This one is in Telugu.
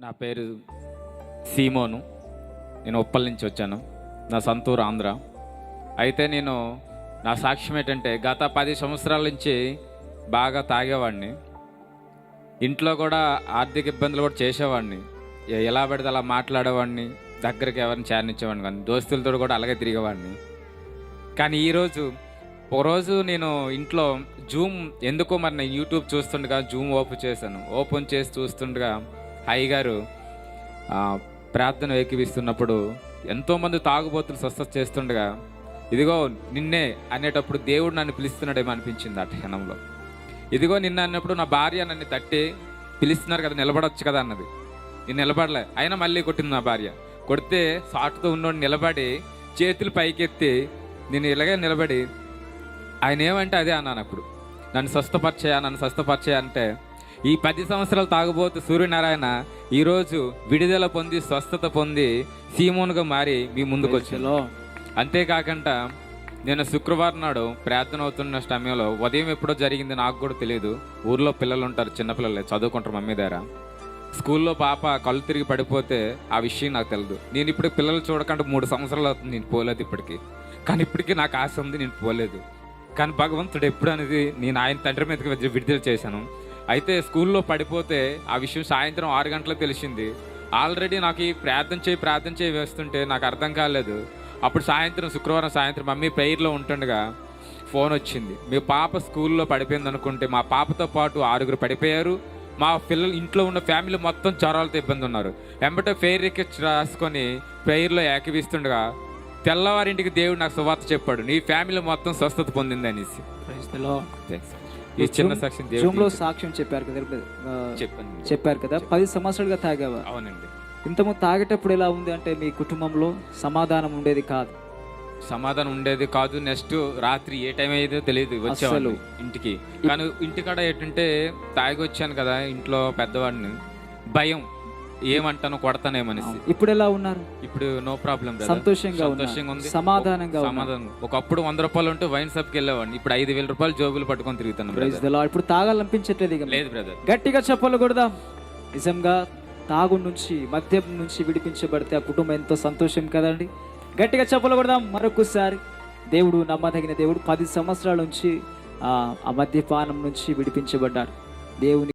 నా పేరు సీమోను. నేను ఉప్పల్ నుంచి వచ్చాను. నా సొంతూరు ఆంధ్ర. అయితే నా సాక్ష్యం ఏంటంటే గత 10 సంవత్సరాల నుంచి బాగా తాగేవాడిని. ఇంట్లో కూడా ఆర్థిక ఇబ్బందులు కూడా చేసేవాడిని. ఎలా పడితే అలా మాట్లాడేవాడిని. దగ్గరికి ఎవరిని చేరనిచ్చేవాడిని కానీ దోస్తులతో కూడా అలాగే తిరిగేవాడిని. కానీ ఒకరోజు నేను ఇంట్లో జూమ్ ఎందుకో మరి నేను యూట్యూబ్ చూస్తుండగా జూమ్ ఓపెన్ చేసి చూస్తుండగా అయ్యగారు ప్రార్థన ఏకీవిస్తున్నప్పుడు ఎంతోమంది తాగుబోతులు స్వస్థత చేస్తుండగా ఇదిగో నిన్నే అనేటప్పుడు దేవుడు నన్ను పిలుస్తున్నాడేమో అనిపించింది ఆ క్షణంలో. ఇదిగో నిన్న అన్నప్పుడు నా భార్య నన్ను తట్టి పిలుస్తున్నారు కదా, నిలబడొచ్చు కదా అన్నది. నేను నిలబడలే, అయినా మళ్ళీ కొట్టింది నా భార్య. కొడితే సాటుతో ఉన్నోడు నిలబడి చేతులు పైకెత్తి నేను ఇలాగే నిలబడి ఆయన ఏమంటే అదే అన్నాను. అప్పుడు నన్ను స్వస్థపరిచే అంటే ఈ 10 సంవత్సరాలు తాగుబోతు సూర్యనారాయణ ఈరోజు విడుదల పొంది స్వస్థత పొంది సీమోనుగా మారి మీ ముందుకు వచ్చాను. అంతేకాకుండా నేను శుక్రవారం నాడు ప్రార్థన అవుతున్న సమయంలో ఉదయం ఎప్పుడో జరిగింది, నాకు కూడా తెలియదు. ఊర్లో పిల్లలు ఉంటారు, చిన్నపిల్లలే చదువుకుంటారు మమ్మీ దగ్గర. స్కూల్లో పాప కళ్ళు తిరిగి పడిపోతే ఆ విషయం నాకు తెలియదు. నేను ఇప్పుడు పిల్లలు చూడకుండా 3 సంవత్సరాలు అవుతుంది, నేను పోలేదు ఇప్పటికీ. కానీ ఇప్పటికీ నాకు ఆశ ఉంది, నేను పోలేదు. కానీ భగవంతుడు ఎప్పుడు అనేది నేను ఆయన తండ్రి మీదకి విడుదల చేశాను. అయితే స్కూల్లో పడిపోతే ఆ విషయం సాయంత్రం 6 గంటలకు తెలిసింది. ఆల్రెడీ నాకు ఈ ప్రార్థన చేయి వేస్తుంటే నాకు అర్థం కాలేదు. అప్పుడు శుక్రవారం సాయంత్రం మమ్మీ ప్రేయర్లో ఉంటుండగా ఫోన్ వచ్చింది. మీ పాప స్కూల్లో పడిపోయింది అనుకుంటే మా పాపతో పాటు 6 పడిపోయారు. మా పిల్లలు ఇంట్లో ఉన్న ఫ్యామిలీ మొత్తం జ్వరాలతో ఇబ్బంది ఉన్నారు. వెంబటే ఫెయిర్ రిక్వెస్ట్ రాసుకొని ప్రేయర్లో ఏకీవిస్తుండగా తెల్లవారింటికి దేవుడు నాకు సువార్త చెప్పాడు, నీ ఫ్యామిలీ మొత్తం స్వస్థత పొందింది అనేసి. ఈ చిన్న సాక్ష్యం జూమ్లో సాక్ష్యం చెప్పారు కదా 10 సంవత్సరాలుగా తాగేవా? అవునండి. ఇంతకుముందు తాగేటప్పుడు ఎలా ఉంది అంటే మీ కుటుంబంలో సమాధానం ఉండేది కాదు. నెక్స్ట్ రాత్రి ఏ టైం అయ్యేదో తెలియదు, వచ్చేవాళ్ళు ఇంటికి. కానీ ఇంటికాడ ఏంటంటే తాగి వచ్చాను కదా, ఇంట్లో పెద్దవాడిని భయం, ఏమంటాను కొడతానేమనేసి. ఇప్పుడు ఎలా ఉన్నారు? ఇప్పుడు నో ప్రాబ్లం, సంతోషంగా ఉంది, సమాధానంగా. ఒకప్పుడు 100 రూపాయలు ఉంటే వైన్ షాప్కి వెళ్ళేవాడిని, ఇప్పుడు 5,000 రూపాయలు జోబులు పట్టుకొని తిరుగుతాను. ఇప్పుడు తాగాలనిపించట్లేదు. లేదు బ్రదర్. గట్టిగా చెప్పలు కొడదాం. నిజంగా తాగు నుంచి మద్యం నుంచి విడిపించబడితే ఆ కుటుంబం ఎంతో సంతోషం కదండి. గట్టిగా చెప్పలు కొడదాం మరొకసారి. దేవుడు నమ్మదగిన దేవుడు. 10 సంవత్సరాల నుంచి ఆ మద్యపానం నుంచి విడిపించబడ్డాడు. దేవుని